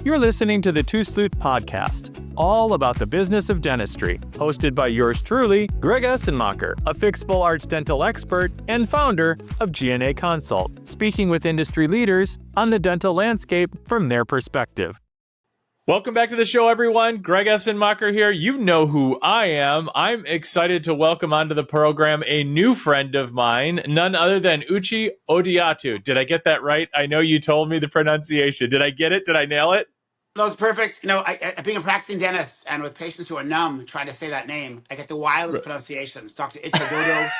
You're listening to the Two Sleuth Podcast, all about the business of dentistry, hosted by yours truly, Greg Essenmacher, a fixed full arch dental expert and founder of G&A Consult, speaking with industry leaders on the dental landscape from their perspective. Welcome back to the show, everyone. Greg Essenmacher here. You know who I am. I'm excited to welcome onto the program a new friend of mine, none other than Uche Odiatu. Did I get that right? I know you told me the pronunciation. Did I get it? Did I nail it? No, it's perfect. You know, being a practicing dentist and with patients who are numb trying to say that name, I get the wildest pronunciations. Dr. Uche Odiatu,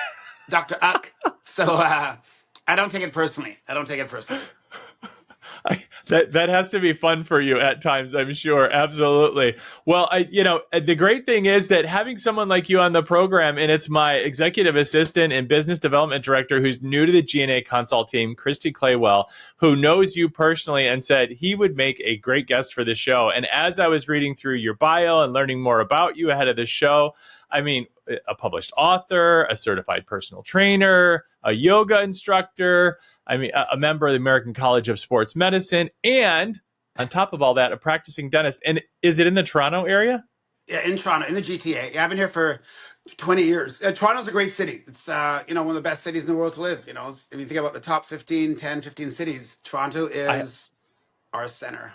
Dr. Uck. So I don't take it personally. That has to be fun for you at times, I'm sure. Absolutely. Well, the great thing is that having someone like you on the program, and it's my executive assistant and business development director who's new to the G&A Consult team, Christy Claywell, who knows you personally and said he would make a great guest for the show. And as I was reading through your bio and learning more about you ahead of the show, I mean, a published author, a certified personal trainer, a yoga instructor, a member of the American College of Sports Medicine, and on top of all that, a practicing dentist. And is it in the Toronto area? Yeah, in Toronto, in the GTA. Yeah, I've been here for 20 years. Toronto's a great city. It's, one of the best cities in the world to live. You know, if you think about the top 15 cities, Toronto is our center.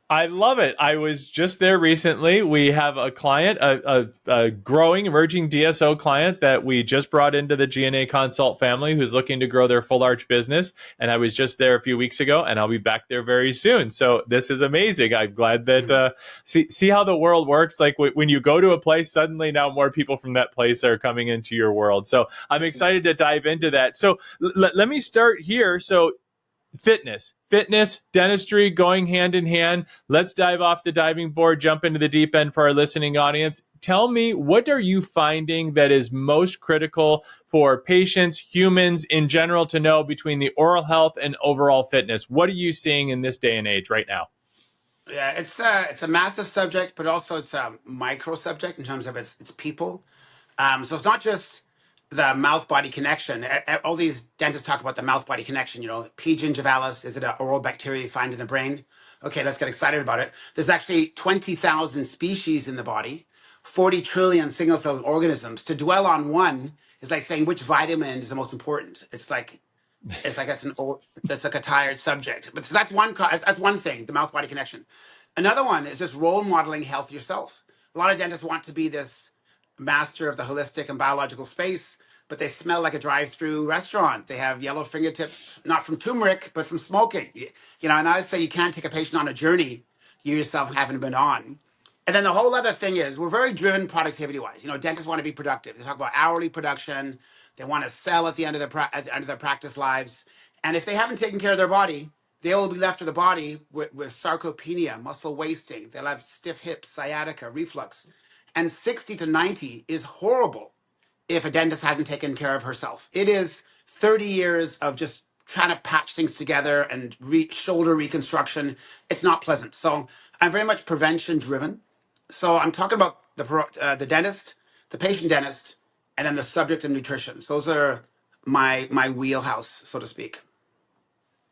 I love it. I was just there recently. We have a client, a growing, emerging DSO client that we just brought into the G&A Consult family who's looking to grow their full arch business. And I was just there a few weeks ago, and I'll be back there very soon. So this is amazing. I'm glad that see how the world works. Like when you go to a place, suddenly now more people from that place are coming into your world. So I'm excited to dive into that. So let me start here. So fitness, dentistry going hand in hand. Let's dive off the diving board, jump into the deep end for our listening audience. Tell me, what are you finding that is most critical for patients, humans in general, to know between the oral health and overall fitness? What are you seeing in this day and age right now? Yeah, it's a massive subject, but also it's a micro subject in terms of its people. So it's not just the mouth-body connection. All these dentists talk about the mouth-body connection. You know, P. gingivalis, is it an oral bacteria you find in the brain? Okay, let's get excited about it. There's actually 20,000 species in the body, 40 trillion single-celled organisms. To dwell on one is like saying which vitamin is the most important. It's like that's like a tired subject. But so that's one thing, the mouth-body connection. Another one is just role modeling health yourself. A lot of dentists want to be this master of the holistic and biological space, but they smell like a drive-through restaurant. They have yellow fingertips, not from turmeric, but from smoking. And I say you can't take a patient on a journey you yourself haven't been on. And then the whole other thing is we're very driven productivity-wise. Dentists want to be productive. They talk about hourly production. They want to sell at the end of their practice lives. And if they haven't taken care of their body, they will be left with the body with sarcopenia, muscle wasting. They'll have stiff hips, sciatica, reflux. And 60 to 90 is horrible if a dentist hasn't taken care of herself. It is 30 years of just trying to patch things together and shoulder reconstruction. It's not pleasant. So I'm very much prevention driven. So I'm talking about the dentist, the patient dentist, and then the subject of nutrition. So those are my wheelhouse, so to speak.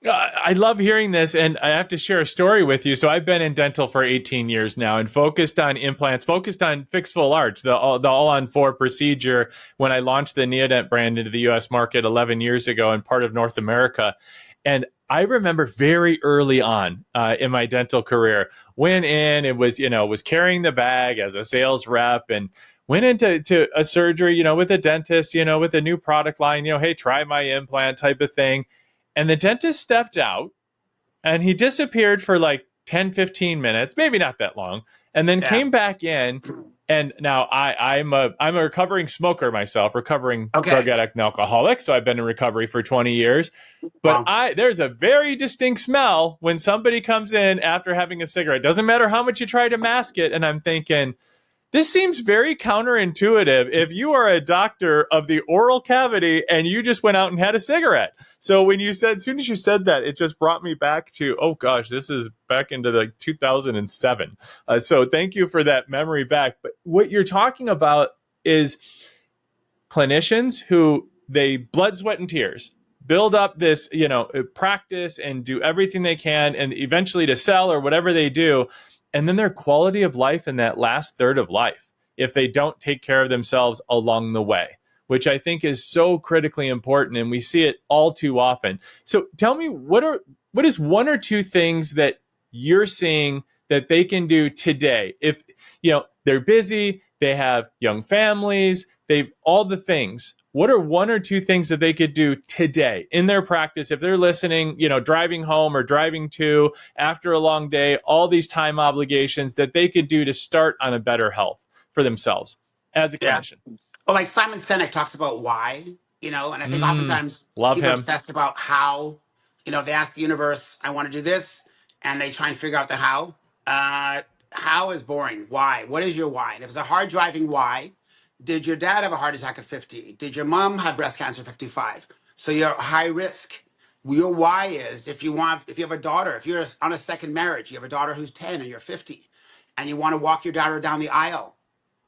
I love hearing this, and I have to share a story with you. So I've been in dental for 18 years now and focused on implants, focused on fixed full arch, the all-on-4 procedure when I launched the Neodent brand into the U.S. market 11 years ago and part of North America. And I remember very early on in my dental career, went in and was carrying the bag as a sales rep and went into a surgery, with a dentist, with a new product line, hey, try my implant type of thing. And the dentist stepped out and he disappeared for like 10, 15 minutes, maybe not that long, and then came back in. And now I'm a recovering smoker myself, recovering drug addict and alcoholic. So I've been in recovery for 20 years. But there's a very distinct smell when somebody comes in after having a cigarette. Doesn't matter how much you try to mask it. And I'm thinking, this seems very counterintuitive if you are a doctor of the oral cavity and you just went out and had a cigarette. So as soon as you said that, it just brought me back to, oh gosh, this is back into like 2007. So thank you for that memory back. But what you're talking about is clinicians who blood, sweat, and tears. build up this, practice and do everything they can, and eventually to sell or whatever they do. And then their quality of life in that last third of life, if they don't take care of themselves along the way, which I think is so critically important. And we see it all too often. So tell me, what is one or two things that you're seeing that they can do today? If they're busy, they have young families, they've all the things. What are one or two things that they could do today in their practice if they're listening, driving home or driving to after a long day, all these time obligations that they could do to start on a better health for themselves as a Yeah. clinician? Well, like Simon Sinek talks about why, and I think oftentimes Love people him. obsess about how, they ask the universe, I want to do this, and they try and figure out the how. How is boring. Why? What is your why? And if it's a hard driving why, did your dad have a heart attack at 50? Did your mom have breast cancer at 55? So you're high risk. Your why is if you have a daughter, if you're on a second marriage, you have a daughter who's 10 and you're 50, and you want to walk your daughter down the aisle.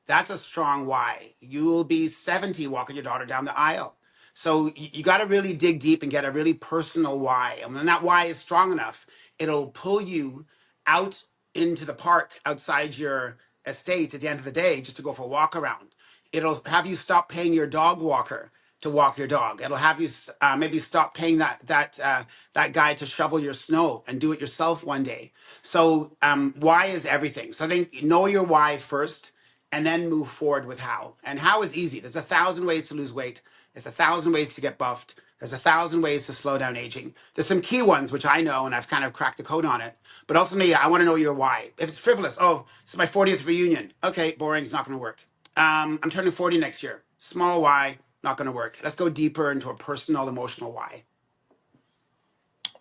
That's a strong why. You'll be 70 walking your daughter down the aisle. So you got to really dig deep and get a really personal why. And when that why is strong enough, it'll pull you out into the park outside your estate at the end of the day just to go for a walk around. It'll have you stop paying your dog walker to walk your dog. It'll have you maybe stop paying that guy to shovel your snow and do it yourself one day. So why is everything. So I think know your why first, and then move forward with how. And how is easy. There's 1,000 ways to lose weight. There's 1,000 ways to get buffed. There's 1,000 ways to slow down aging. There's some key ones, which I know, and I've kind of cracked the code on it. But ultimately, I want to know your why. If it's frivolous, oh, it's my 40th reunion. Okay, boring, it's not going to work. I'm turning 40 next year. Small why, not going to work. Let's go deeper into a personal, emotional why.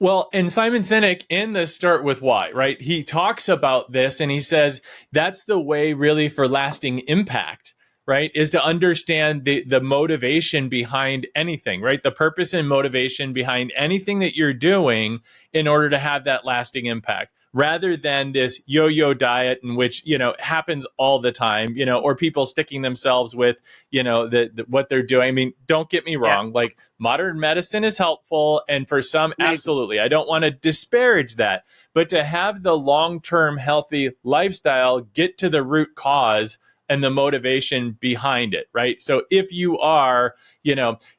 Well, and Simon Sinek in the Start With Why, right? He talks about this and he says that's the way really for lasting impact, right? Is to understand the motivation behind anything, right? The purpose and motivation behind anything that you're doing in order to have that lasting impact, rather than this yo-yo diet in which, happens all the time, or people sticking themselves with, what they're doing. I mean, don't get me Yeah, wrong. Like, modern medicine is helpful. And for some, amazing. absolutely. I don't want to disparage that. But to have the long-term healthy lifestyle, get to the root cause and the motivation behind it, right? So if you are,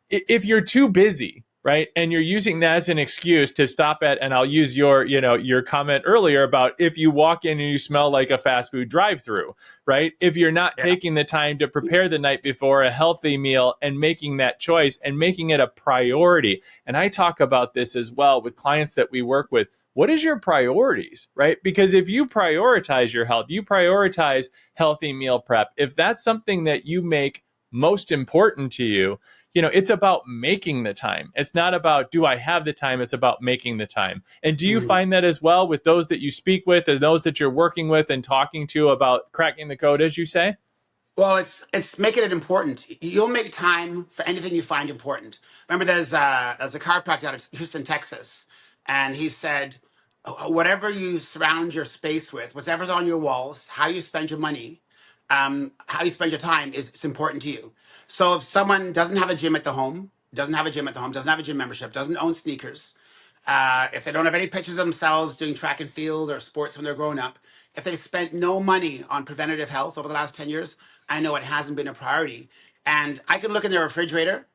if you're too busy, right, and you're using that as an excuse to stop at, and I'll use your comment earlier about if you walk in and you smell like a fast food drive-through, right? If you're not Yeah. taking the time to prepare the night before a healthy meal and making that choice and making it a priority. And I talk about this as well with clients that we work with. What is your priorities, right? Because if you prioritize your health, you prioritize healthy meal prep, if that's something that you make most important to you, it's about making the time. It's not about, do I have the time? It's about making the time. And do you Mhm. find that as well with those that you speak with and those that you're working with and talking to about cracking the code, as you say? Well, it's making it important. You'll make time for anything you find important. Remember, there's a chiropractor out of Houston, Texas, and he said, whatever you surround your space with, whatever's on your walls, how you spend your money, how you spend your time is it's important to you. So if someone doesn't have a gym at the home, doesn't have a gym at the home, doesn't have a gym membership, doesn't own sneakers, if they don't have any pictures of themselves doing track and field or sports when they're growing up, if they've spent no money on preventative health over the last 10 years, I know it hasn't been a priority. And I can look in their refrigerator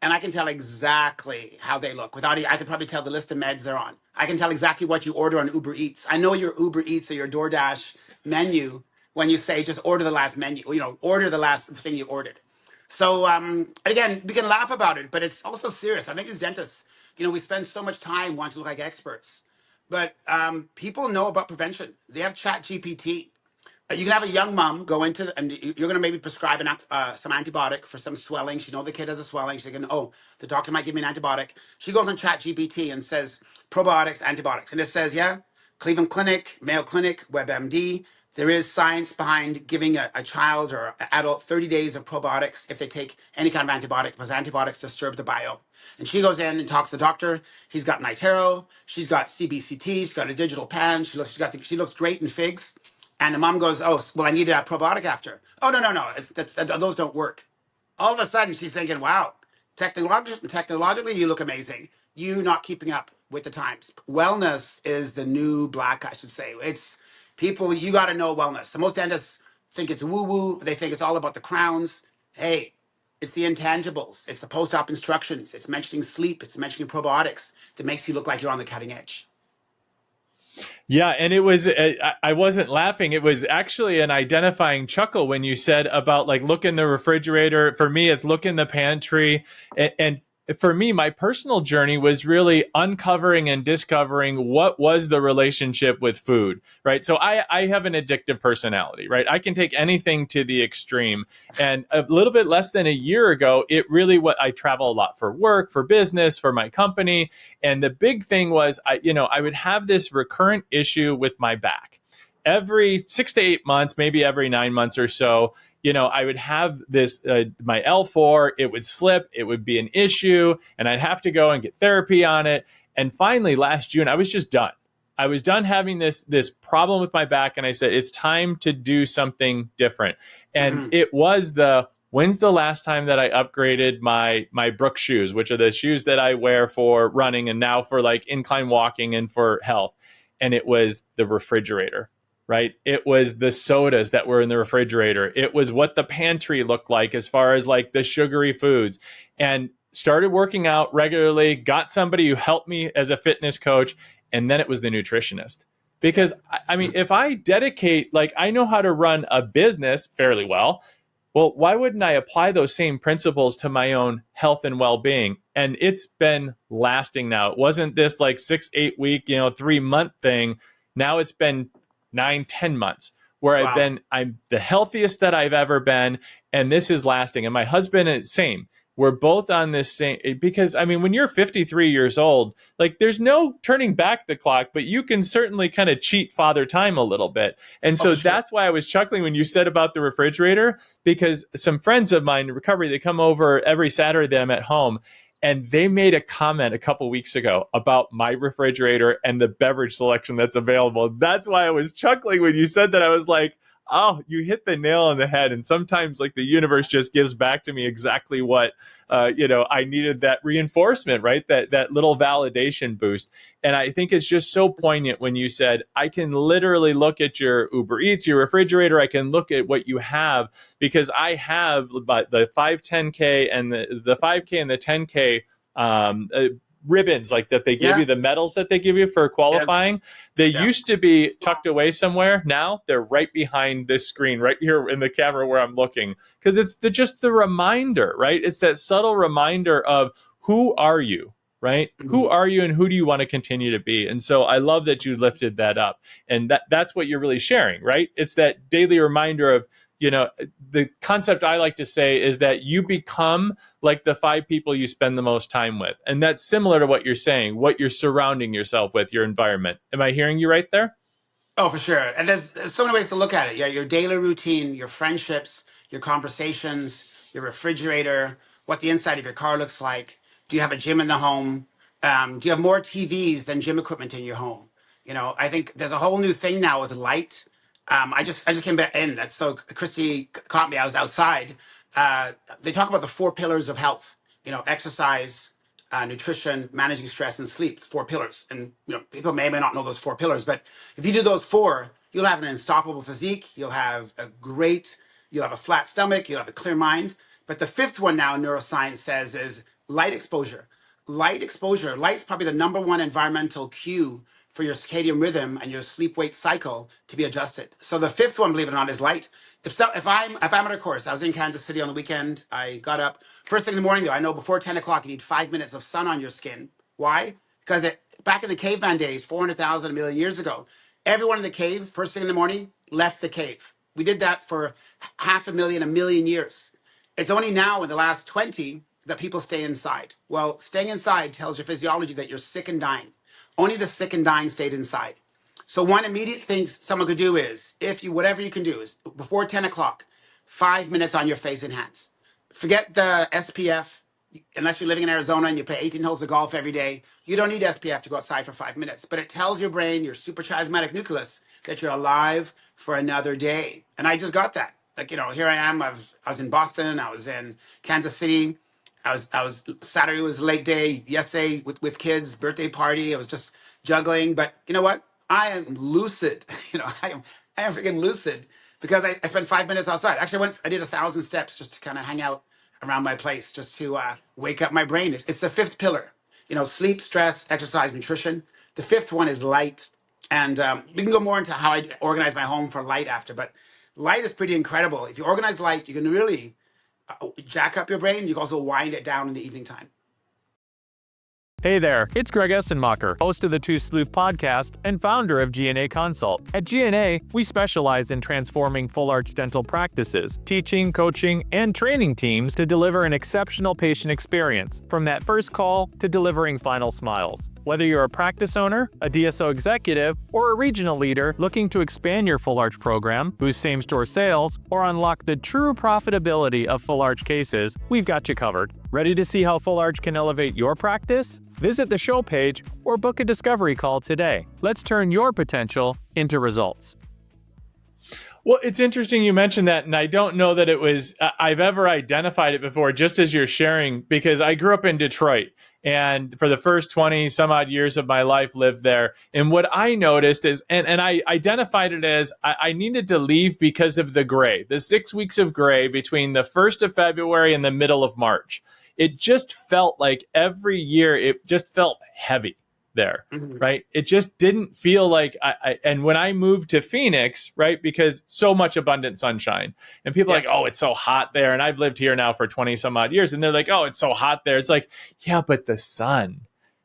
and I can tell exactly how they look. I could probably tell the list of meds they're on. I can tell exactly what you order on Uber Eats. I know your Uber Eats or your DoorDash menu when you say just order the last menu, order the last thing you ordered. So again, we can laugh about it, but it's also serious. I think as dentists, we spend so much time wanting to look like experts, but people know about prevention. They have Chat GPT. You can have a young mom go and you're going to maybe prescribe some antibiotic for some swelling. She know the kid has a swelling. She's thinking, oh, the doctor might give me an antibiotic. She goes on Chat GPT and says probiotics, antibiotics, and it says, yeah, Cleveland Clinic, Mayo Clinic, WebMD. There is science behind giving a child or an adult 30 days of probiotics if they take any kind of antibiotic, because antibiotics disturb the biome. And she goes in and talks to the doctor. He's got Nitero. She's got CBCT. She's got a digital pan. She looks great in figs. And the mom goes, oh, well, I need a probiotic after. Oh, no. Those don't work. All of a sudden, she's thinking, wow, Technologically, you look amazing. You not keeping up with the times. Wellness is the new black, I should say. It's people, you got to know wellness. So most dentists think it's woo woo. They think it's all about the crowns. Hey, it's the intangibles. It's the post op instructions. It's mentioning sleep. It's mentioning probiotics that makes you look like you're on the cutting edge. Yeah, and it was I wasn't laughing. It was actually an identifying chuckle when you said about like look in the refrigerator. For me, it's look in the pantry, and for me, my personal journey was really uncovering and discovering what was the relationship with food, right? So I have an addictive personality, right? I can take anything to the extreme. And a little bit less than a year ago, it really what I travel a lot for work, for business, for my company. And the big thing was, I would have this recurrent issue with my back. Every 6 to 8 months, maybe every 9 months or so, I would have this, my L4, it would slip, it would be an issue, and I'd have to go and get therapy on it. And finally, last June, I was just done. I was done having this problem with my back, and I said, it's time to do something different. And Hmm. it was when's the last time that I upgraded my Brooks shoes, which are the shoes that I wear for running and now for like incline walking and for health. And it was the refrigerator, right? It was the sodas that were in the refrigerator. It was what the pantry looked like as far as like the sugary foods. And started working out regularly, got somebody who helped me as a fitness coach, and then it was the nutritionist. Yeah. Because I mean, if I dedicate, like I know how to run a business fairly well, why wouldn't I apply those same principles to my own health and well-being? And it's been lasting now. It wasn't this like 6, 8 week, 3 month thing. Now it's been 9, 10 months where Wow. I'm the healthiest that I've ever been. And this is lasting. And my husband, same. We're both on this same, because I mean, when you're 53 years old, like there's no turning back the clock, but you can certainly kind of cheat father time a little bit. And Oh, so for sure. that's why I was chuckling when you said about the refrigerator, because some friends of mine in recovery, they come over every Saturday that I'm at home, and they made a comment a couple weeks ago about my refrigerator and the beverage selection that's available. That's why I was chuckling when you said that. I was like, oh, you hit the nail on the head. And sometimes like the universe just gives back to me exactly what, I needed, that reinforcement, right? That little validation boost. And I think it's just so poignant when you said, I can literally look at your Uber Eats, your refrigerator. I can look at what you have, because I have the 510K and the 5K and the 10K ribbons like that they give Yeah. you, the medals that they give you for Yeah. qualifying. They Yeah. used to be tucked away somewhere. Now they're right behind this screen right here in the camera where I'm looking, because it's just the reminder, right? It's that subtle reminder of who are you, right? Who Mhm. are you and who do you want to continue to be? And so I love that you lifted that up. And that's what you're really sharing, right? It's that daily reminder of, the concept I like to say is that you become like the 5 people you spend the most time with. And that's similar to what you're saying, what you're surrounding yourself with, your environment. Am I hearing you right there? Oh, for sure. And there's so many ways to look at it. Yeah, your daily routine, your friendships, your conversations, your refrigerator, what the inside of your car looks like. Do you have a gym in the home? Do you have more TVs than gym equipment in your home? I think there's a whole new thing now with light. I just came back in. That's so Christy caught me. I was outside. They talk about the four pillars of health. Exercise, nutrition, managing stress, and sleep. Four pillars. And people may not know those four pillars, but if you do those four, you'll have an unstoppable physique. You'll have a flat stomach. You'll have a clear mind. But the fifth one now, neuroscience says, is light exposure. Light exposure. Light's probably the number one environmental cue for your circadian rhythm and your sleep wake cycle to be adjusted. So the fifth one, believe it or not, is light. If I'm at a course, I was in Kansas City on the weekend. I got up first thing in the morning. Though I know before 10 o'clock, you need 5 minutes of sun on your skin. Why? Because back in the caveman days, 400,000 a million years ago, everyone in the cave first thing in the morning left the cave. We did that for half a million years. It's only now in the last 20 that people stay inside. Well, staying inside tells your physiology that you're sick and dying. Only the sick and dying stayed inside. So one immediate thing someone could do is, if you whatever you can do is before 10 o'clock, 5 minutes on your face and hands. Forget the SPF. Unless you're living in Arizona and you play 18 holes of golf every day, you don't need SPF to go outside for 5 minutes. But it tells your brain, your suprachiasmatic nucleus, that you're alive for another day. And I just got that. Like, here I am. I was in Boston. I was in Kansas City. I was Saturday was a late day. Yesterday with kids, birthday party. I was just juggling. But you know what? I am lucid. I am freaking lucid because I spent 5 minutes outside. Actually, I did 1,000 steps just to kind of hang out around my place, just to wake up my brain. It's the fifth pillar. Sleep, stress, exercise, nutrition. The fifth one is light. And we can go more into how I organize my home for light after. But light is pretty incredible. If you organize light, you can really jack up your brain. You can also wind it down in the evening time. Hey there, it's Greg Essenmacher, host of the Two Sleuth podcast and founder of G&A Consult. At G&A, we specialize in transforming full arch dental practices, teaching, coaching, and training teams to deliver an exceptional patient experience, from that first call to delivering final smiles. Whether you're a practice owner, a DSO executive, or a regional leader looking to expand your full arch program, boost same-store sales, or unlock the true profitability of full arch cases, we've got you covered. Ready to see how full arch can elevate your practice? Visit the show page or book a discovery call today. Let's turn your potential into results. Well, it's interesting you mentioned that, and I don't know that I've ever identified it before, just as you're sharing, because I grew up in Detroit, and for the first 20 some odd years of my life lived there. And what I noticed is, and I identified it as, I needed to leave because of the gray, the 6 weeks of gray between the 1st of February and the middle of March. It just felt like every year, it just felt heavy there. Mhm. Right. It just didn't feel like and when I moved to Phoenix, right, because so much abundant sunshine, and people are Yeah, like, oh, it's so hot there. And I've lived here now for 20 some odd years. And they're like, oh, it's so hot there. It's like, yeah, but the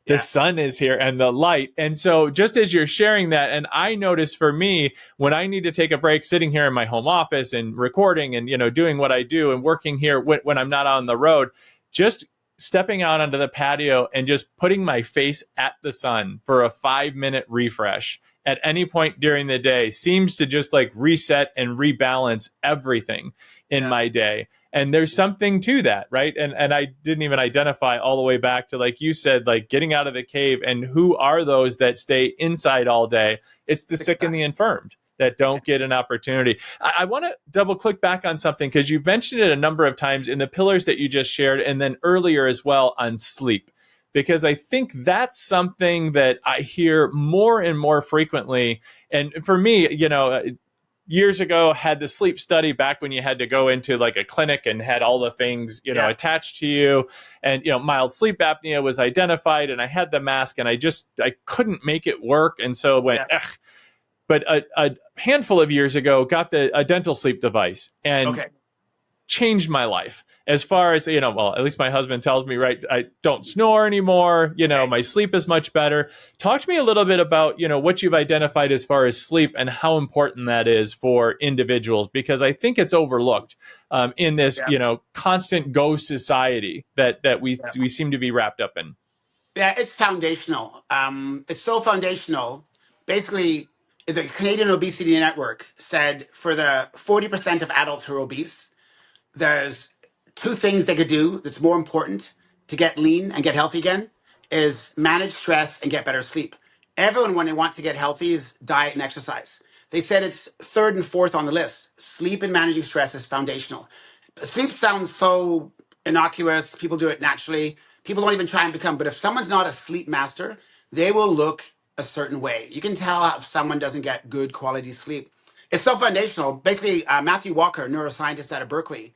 yeah, sun is here and the light. And so just as you're sharing that, and I notice for me, when I need to take a break sitting here in my home office and recording and, doing what I do and working here when I'm not on the road, just stepping out onto the patio and just putting my face at the sun for a 5-minute refresh at any point during the day seems to just like reset and rebalance everything in yeah, my day. And there's something to that, right? And I didn't even identify all the way back to, like you said, like getting out of the cave. And who are those that stay inside all day? It's the sick and the exactly. infirmed that Yeah, don't get an opportunity. I want to double click back on something, because you've mentioned it a number of times in the pillars that you just shared, and then earlier as well on sleep, because I think that's something that I hear more and more frequently. And for me, years ago, had the sleep study back when you had to go into like a clinic and had all the things yeah, attached to you, and mild sleep apnea was identified, and I had the mask, and I couldn't make it work, and so it went yeah. but a handful of years ago, got a dental sleep device, and Okay. changed my life. As far as, well, at least my husband tells me, right, I don't snore anymore. Great. My sleep is much better. Talk to me a little bit about, what you've identified as far as sleep and how important that is for individuals, because I think it's overlooked in this, Yeah, constant go society that we yeah. we seem to be wrapped up in. Yeah, it's foundational. It's so foundational. Basically, the Canadian Obesity Network said for the 40% of adults who are obese, there's two things they could do that's more important to get lean and get healthy again is manage stress and get better sleep. Everyone, when they want to get healthy, is diet and exercise. They said it's third and fourth on the list. Sleep and managing stress is foundational. Sleep sounds so innocuous. People do it naturally. People don't even try and become. But if someone's not a sleep master, they will look a certain way. You can tell if someone doesn't get good quality sleep. It's so foundational. Basically, Matthew Walker, neuroscientist out of Berkeley,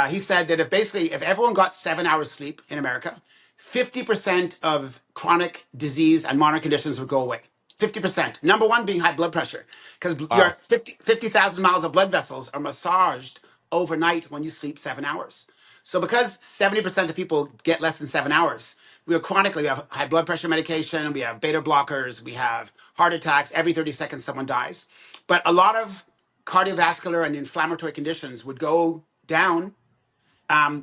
he said that if everyone got 7 hours sleep in America, 50% of chronic disease and modern conditions would go away. 50%. Number one being high blood pressure, because your Wow. 50,000 miles of blood vessels are massaged overnight when you sleep 7 hours. So because 70% of people get less than 7 hours, we have high blood pressure medication, we have beta blockers, we have heart attacks. Every 30 seconds, someone dies. But a lot of cardiovascular and inflammatory conditions would go down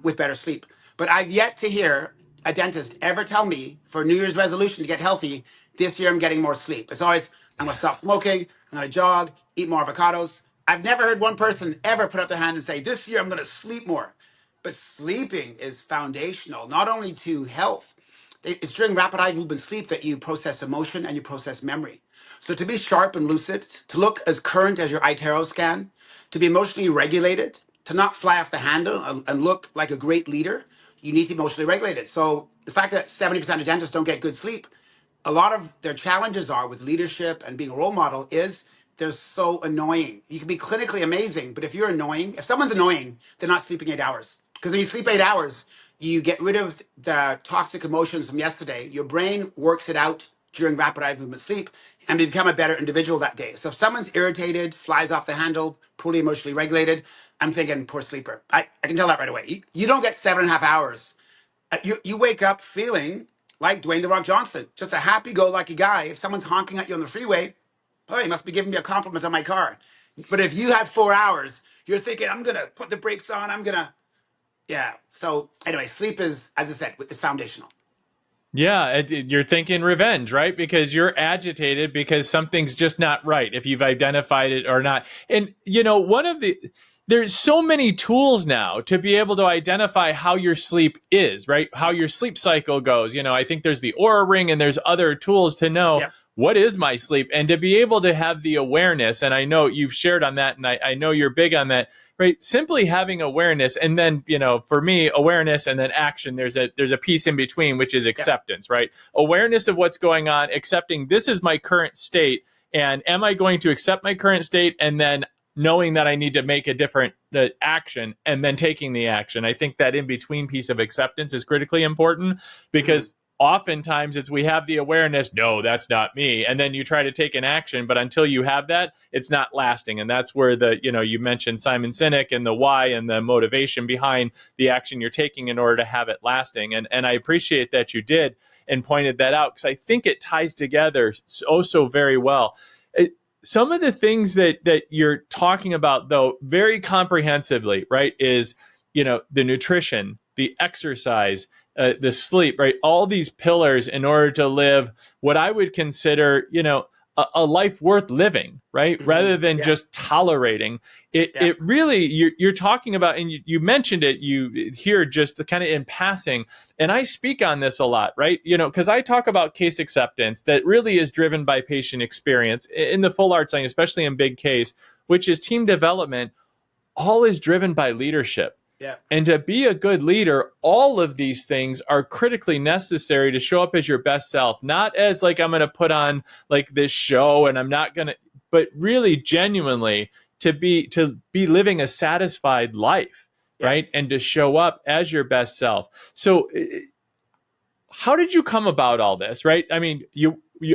with better sleep. But I've yet to hear a dentist ever tell me for New Year's resolution to get healthy, this year I'm getting more sleep. It's always, I'm going to stop smoking, I'm going to jog, eat more avocados. I've never heard one person ever put up their hand and say, this year I'm going to sleep more. But sleeping is foundational, not only to health. It's during rapid eye movement sleep that you process emotion and you process memory. So to be sharp and lucid, to look as current as your iTero scan, to be emotionally regulated, to not fly off the handle and look like a great leader, you need to be emotionally regulated. So the fact that 70% of dentists don't get good sleep, a lot of their challenges are with leadership and being a role model is they're so annoying. You can be clinically amazing, but if you're annoying, if someone's annoying, they're not sleeping 8 hours. Because when you sleep 8 hours, you get rid of the toxic emotions from yesterday. Your brain works it out during rapid eye movement sleep and become a better individual that day. So if someone's irritated, flies off the handle, poorly emotionally regulated, I'm thinking poor sleeper. I can tell that right away. You don't get 7.5 hours. You wake up feeling like Dwayne The Rock Johnson, just a happy-go-lucky guy. If someone's honking at you on the freeway, oh, he must be giving me a compliment on my car. But if you have 4 hours, you're thinking, I'm gonna put the brakes on. Yeah. So anyway, sleep is, as I said, is foundational. Yeah, you're thinking revenge, right? Because you're agitated because something's just not right if you've identified it or not. And, there's so many tools now to be able to identify how your sleep is, right? How your sleep cycle goes. I think there's the Aura Ring and there's other tools to know Yeah. what is my sleep and to be able to have the awareness. And I know you've shared on that and I know you're big on that, right? Simply having awareness and then, for me, awareness and then action, there's a piece in between, which is Yeah. acceptance, right? Awareness of what's going on, accepting this is my current state. And am I going to accept my current state and then knowing that I need to make a different action and then taking the action? I think that in between piece of acceptance is critically important because oftentimes it's we have the awareness, no, that's not me, and then you try to take an action, but until you have that, it's not lasting. And that's where you mentioned Simon Sinek and the why and the motivation behind the action you're taking in order to have it lasting. And I appreciate that you did and pointed that out because I think it ties together so very well. Some of the things that you're talking about, though, very comprehensively, right, is the nutrition, the exercise, the sleep, right? All these pillars in order to live what I would consider, a life worth living, right? Rather than Yeah. just tolerating it. Yeah. It really, you're talking about, and you mentioned it, you here just the kind of in passing, and I speak on this a lot, right? Because I talk about case acceptance that really is driven by patient experience in the full arts line, especially in big case, which is team development. All is driven by leadership. Yeah. And to be a good leader, all of these things are critically necessary to show up as your best self, not as like I'm going to put on like this show and I'm not going to, but really genuinely to be living a satisfied life, Yeah. right? And to show up as your best self. So how did you come about all this, right? I mean,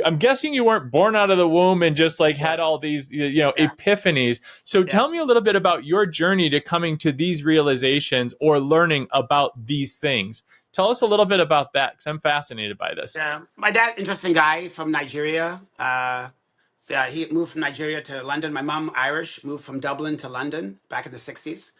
I'm guessing you weren't born out of the womb and just like Yeah. had all these, Yeah. epiphanies. So Yeah. tell me a little bit about your journey to coming to these realizations or learning about these things. Tell us a little bit about that because I'm fascinated by this. Yeah. My dad, interesting guy from Nigeria. Yeah, he moved from Nigeria to London. My mom, Irish, moved from Dublin to London back in the 60s.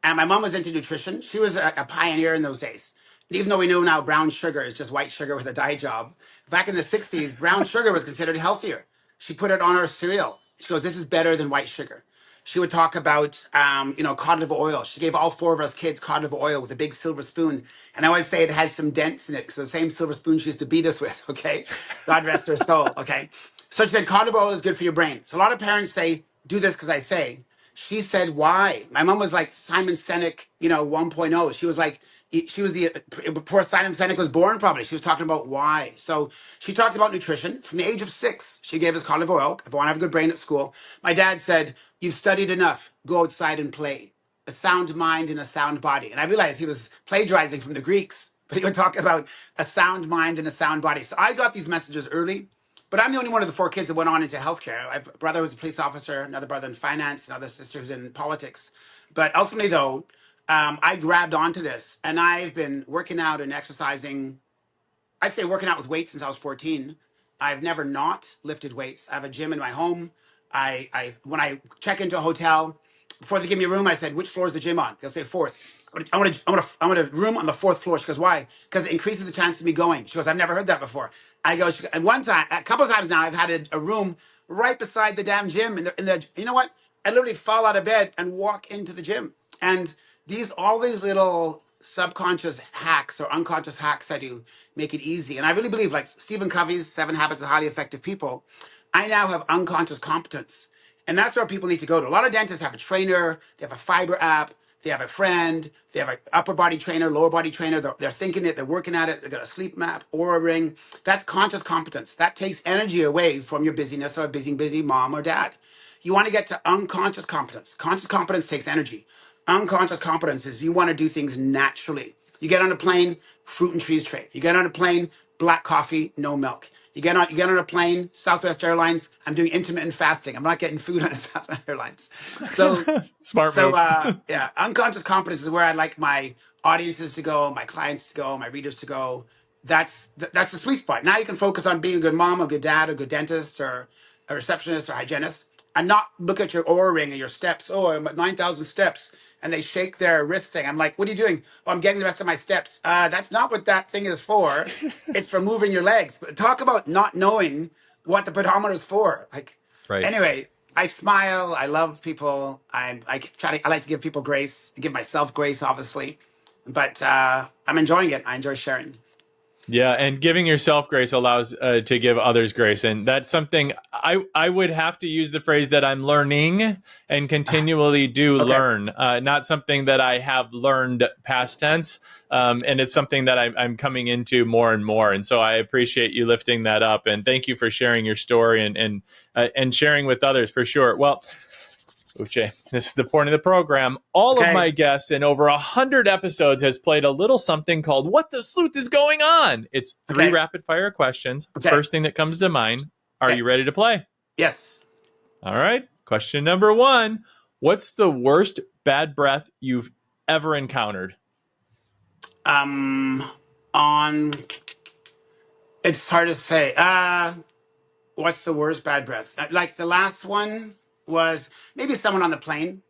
And my mom was into nutrition. She was a pioneer in those days. And even though we know now brown sugar is just white sugar with a dye job, back in the 60s, brown sugar was considered healthier. She put it on her cereal. She goes, this is better than white sugar. She would talk about, cod liver oil. She gave all four of us kids cod liver oil with a big silver spoon. And I always say it had some dents in it because the same silver spoon she used to beat us with, okay? God rest her soul, okay? So she said cod liver oil is good for your brain. So a lot of parents say, do this because I say. She said, why? My mom was like Simon Sinek, 1.0. She was like, she was the, before Simon Sinek was born, probably. She was talking about why. So she talked about nutrition. From the age of 6, she gave us cod liver oil. If I want to have a good brain at school. My dad said, you've studied enough. Go outside and play. A sound mind and a sound body. And I realized he was plagiarizing from the Greeks, but he would talk about a sound mind and a sound body. So I got these messages early. But I'm the only one of the 4 kids that went on into healthcare. I have a brother who's a police officer, another brother in finance, another sister who's in politics. But ultimately, though, I grabbed onto this, and I've been working out and exercising. I'd say working out with weights since I was 14. I've never not lifted weights. I have a gym in my home. I when I check into a hotel, before they give me a room, I said, which floor is the gym on? They'll say fourth. I want a room on the 4th floor. She goes, why? Because it increases the chance of me going. She goes, I've never heard that before. And one time, a couple of times now, I've had a room right beside the damn gym. You know what? I literally fall out of bed and walk into the gym. And all these little subconscious hacks or unconscious hacks I do make it easy. And I really believe, like Stephen Covey's 7 Habits of Highly Effective People, I now have unconscious competence. And that's where people need to go to. A lot of dentists have a trainer, they have a fiber app, they have a friend, they have an upper body trainer, lower body trainer. They're thinking it, they're working at it. They've got a sleep map, aura ring. That's conscious competence. That takes energy away from your busyness of a busy mom or dad. You want to get to unconscious competence. Conscious competence takes energy. Unconscious competence is you want to do things naturally. You get on a plane, fruit and trees tray. You get on a plane, black coffee, no milk. You get on a plane, Southwest Airlines. I'm doing intermittent fasting. I'm not getting food on Southwest Airlines. So Smart so move. yeah, unconscious competence is where I like my audiences to go, my clients to go, my readers to go. That's the sweet spot. Now you can focus on being a good mom, a good dad, a good dentist, or a receptionist or hygienist, and not look at your aura ring and your steps. Oh, I'm at 9,000 steps, and they shake their wrist thing. I'm like, what are you doing? Oh, I'm getting the rest of my steps. That's not what that thing is for. It's for moving your legs. But talk about not knowing what the pedometer is for. Like, Right. anyway, I smile. I love people. I like to give people grace, give myself grace, obviously. But I'm enjoying it. I enjoy sharing. Yeah, and giving yourself grace allows to give others grace, and that's something I would have to use the phrase that I'm learning and continually do Okay. learn, not something that I have learned past tense, and it's something that I'm coming into more and more. And so I appreciate you lifting that up, and thank you for sharing your story and sharing with others for sure. Well, Uche, this is the point of the program. All of Okay. my guests in over 100 episodes has played a little something called What the Sleuth is Going On? It's 3 Okay. rapid fire questions. Okay. First thing that comes to mind. Are Okay. you ready to play? Yes. All right. Question number 1. What's the worst bad breath you've ever encountered? Um. On. It's hard to say. What's the worst bad breath? Like the last one was maybe someone on the plane.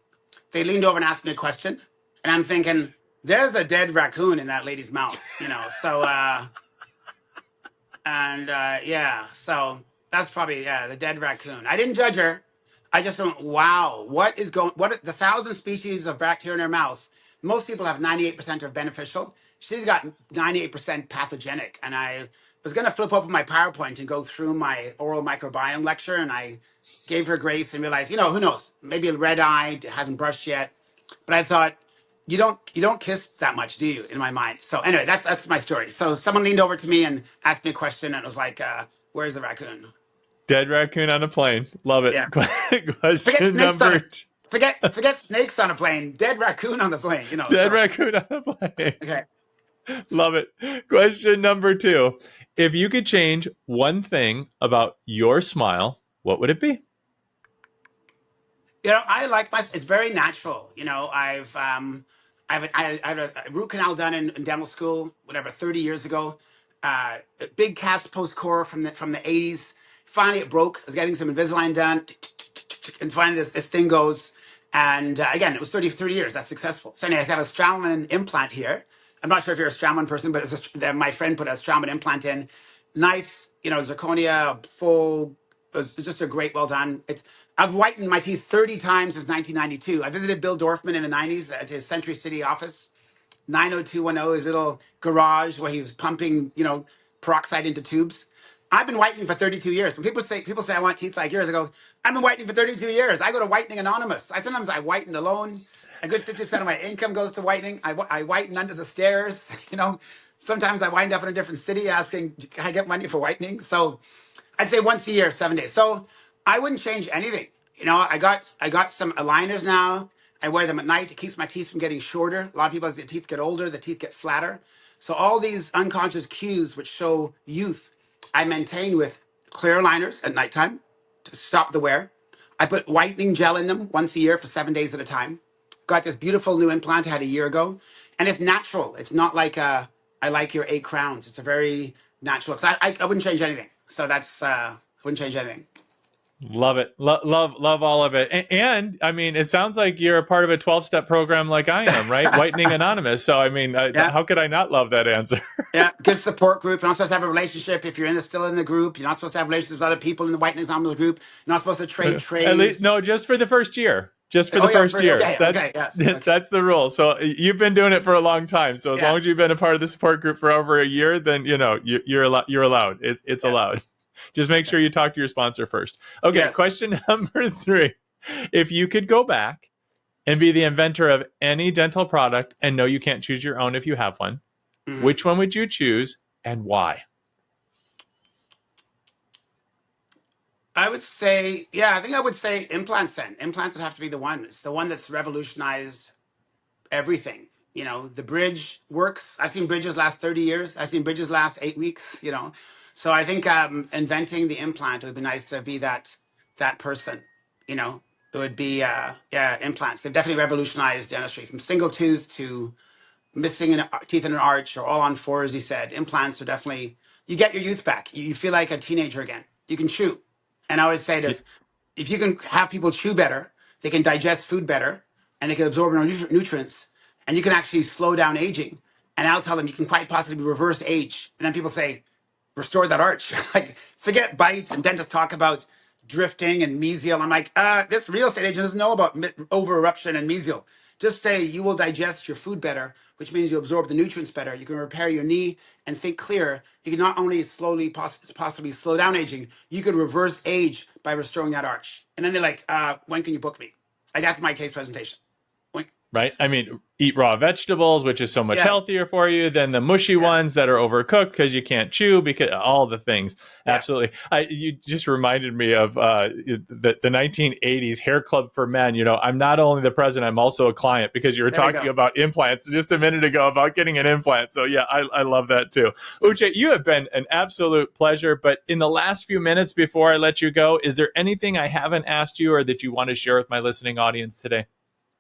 They leaned over and asked me a question, and I'm thinking, "There's a dead raccoon in that lady's mouth," you know. So and yeah, so that's probably the dead raccoon. I didn't judge her. I just went, wow, what is going? What the thousand species of bacteria in her mouth? Most people have 98% are beneficial. She's got 98% pathogenic, and I was going to flip open my PowerPoint and go through my oral microbiome lecture, and I gave her grace and realized, who knows? Maybe a red eye hasn't brushed yet, but I thought you don't kiss that much, do you? In my mind. So anyway, that's my story. So someone leaned over to me and asked me a question, and it was like, "Where's the raccoon?" Dead raccoon on a plane. Love it. Yeah. Forget Question snakes on number it. 2. Forget snakes on a plane. Dead raccoon on the plane. Dead So raccoon on a plane. okay. Love it. Question number 2. If you could change one thing about your smile, what would it be? I like my. It's very natural. I had a root canal done in dental school, whatever, 30 years ago. A big cast post core from the 80s. Finally, it broke. I was getting some Invisalign done, and finally this thing goes. And again, it was 30 years. That's successful. So anyway, I have a Straumann implant here. I'm not sure if you're a Straumann person, but my friend put a Straumann implant in. Nice, zirconia, full. It's just a great, well done. I've whitened my teeth 30 times since 1992. I visited Bill Dorfman in the 90s at his Century City office. 90210, his little garage where he was pumping, peroxide into tubes. I've been whitening for 32 years. When people say I want teeth like yours, I go, I've been whitening for 32 years. I go to Whitening Anonymous. Sometimes I whiten alone. A good 50% of my income goes to whitening. I whiten under the stairs. Sometimes I wind up in a different city asking, can I get money for whitening? So I'd say once a year, 7 days. So I wouldn't change anything. I got some aligners now. I wear them at night. It keeps my teeth from getting shorter. A lot of people, as their teeth get older, the teeth get flatter. So all these unconscious cues which show youth, I maintain with clear aligners at nighttime to stop the wear. I put whitening gel in them once a year for 7 days at a time. Got this beautiful new implant I had a year ago, and it's natural. It's not like I like your 8 crowns. It's a very natural. So I wouldn't change anything. So that's I wouldn't change anything. Love it. Love all of it. And I mean, it sounds like you're a part of a 12-step program like I am, right? Whitening Anonymous. So, I mean, Yeah. how could I not love that answer? Yeah, good support group. You're not supposed to have a relationship if you're still in the group. You're not supposed to have relationships with other people in the White Ensemble group. You're not supposed to trade At least, trays. no, just for the first year. Just for Oh the yeah, first year. okay, That's okay, yes, okay, that's the rule. So you've been doing it for a long time. So as long as you've yes, been a part of the support group for over a year, then you're allowed. You're allowed. It's allowed. yes, Just make sure you talk to your sponsor first. Okay, yes. question number 3. If you could go back and be the inventor of any dental product, and know you can't choose your own if you have one, which one would you choose and why? I would say, yeah, I think I would say implants then. Implants would have to be the one. It's the one that's revolutionized everything. You know, the bridge works. I've seen bridges last 30 years. I've seen bridges last 8 weeks, you know. So I think inventing the implant, it would be nice to be that person, you know. It would be yeah, implants. They've definitely revolutionized dentistry from single tooth to missing teeth in an arch or all on fours. He said implants are definitely, you get your youth back. You feel like a teenager again. You can chew. And I always say that if you can have people chew better, they can digest food better, and they can absorb nutrients, and you can actually slow down aging. And I'll tell them you can quite possibly reverse age. And then people say, restore that arch. Like, forget bites, and dentists talk about drifting and mesial. I'm like, this real estate agent doesn't know about over eruption and mesial. Just say you will digest your food better, which means you absorb the nutrients better. You can repair your knee and think clear. You can not only slowly, possibly slow down aging, you could reverse age by restoring that arch. And then they're like, when can you book me? Like, that's my case presentation. When, Right? I mean, eat raw vegetables, which is so much yeah, healthier for you than the mushy yeah, ones that are overcooked because you can't chew, because all the things. yeah. Absolutely. You just reminded me of the 1980s hair club for men. You know, I'm not only the president, I'm also a client, because you were There we talking go. about implants just a minute ago about getting an implant. So yeah, I love that too. Uche, you have been an absolute pleasure. But in the last few minutes before I let you go, is there anything I haven't asked you or that you want to share with my listening audience today?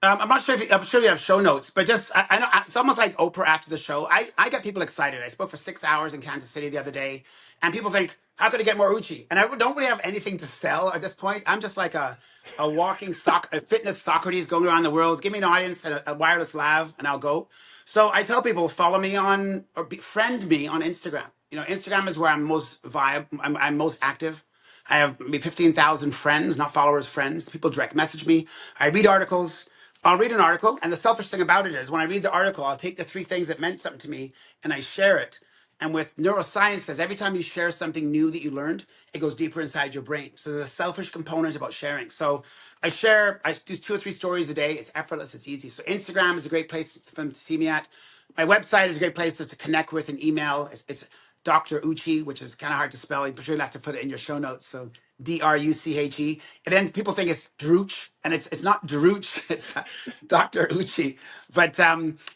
I'm not sure if I'm sure you have show notes, but just I know it's almost like Oprah after the show. I get people excited. I spoke for 6 hours in Kansas City the other day, and people think, how could I get more Uchi? And I don't really have anything to sell at this point. I'm just like a walking a fitness Socrates going around the world. Give me an audience and a wireless lav, and I'll go. So I tell people, follow me on or friend me on Instagram. You know, Instagram is where I'm most I'm most active. I have maybe 15,000 friends, not followers, friends. People direct message me. I read articles. I'll read an article, and the selfish thing about it is when I read the article, I'll take the three things that meant something to me and I share it. And with neuroscience says every time you share something new that you learned, it goes deeper inside your brain. So there's a selfish component about sharing. So I do 2 or 3 stories a day. It's effortless, it's easy. So Instagram is a great place for them to see me at. My website is a great place to connect with an email. It's Dr. Uche, which is kind of hard to spell. I'm sure you'll have to put it in your show notes. So Druche. And then people think it's Druch, and it's not Druch. It's Dr. Uche. But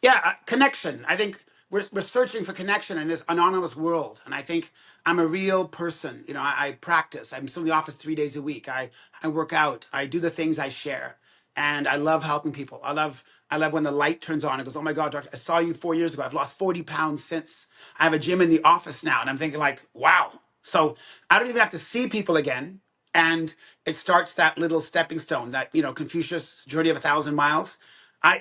yeah, connection. I think we're searching for connection in this anonymous world, and I think I'm a real person. You know, I practice. I'm still in the office 3 days a week. I work out. I do the things I share, and I love helping people. I love when the light turns on. It goes, oh my God, doctor, I saw you 4 years ago. I've lost 40 pounds since. I have a gym in the office now. And I'm thinking like, wow. So I don't even have to see people again. And it starts that little stepping stone, that, you know, Confucius journey of 1,000 miles.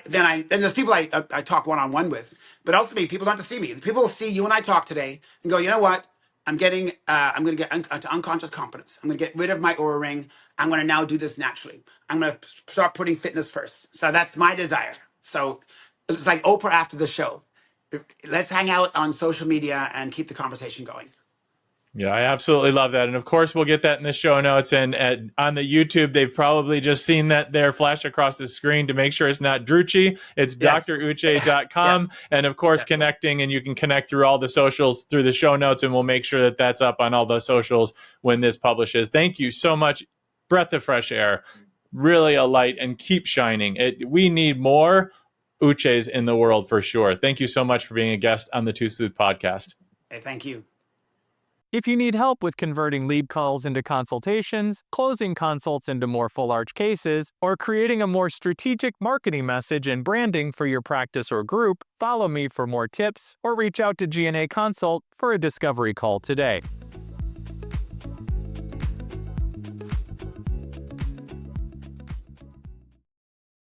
Then there's people I talk one-on-one with, but ultimately people don't have to see me. People will see you and I talk today and go, you know what? I'm going to get to unconscious competence. I'm going to get rid of my aura ring. I'm going to now do this naturally. I'm going to start putting fitness first. So that's my desire. So it's like Oprah after the show. Let's hang out on social media and keep the conversation going. Yeah, I absolutely love that. And of course, we'll get that in the show notes. And on the YouTube, they've probably just seen that there flash across the screen to make sure it's not Drucci. It's Yes. druche.com. Yes. And of course, Yes. connecting, and you can connect through all the socials through the show notes. And we'll make sure that that's up on all the socials when this publishes. Thank you so much. Breath of fresh air. Really a light, and keep shining. We need more Uches in the world for sure. Thank you so much for being a guest on the Two Sleuth podcast. Hey, thank you. If you need help with converting lead calls into consultations, closing consults into more full arch cases, or creating a more strategic marketing message and branding for your practice or group, follow me for more tips or reach out to G&A Consult for a discovery call today.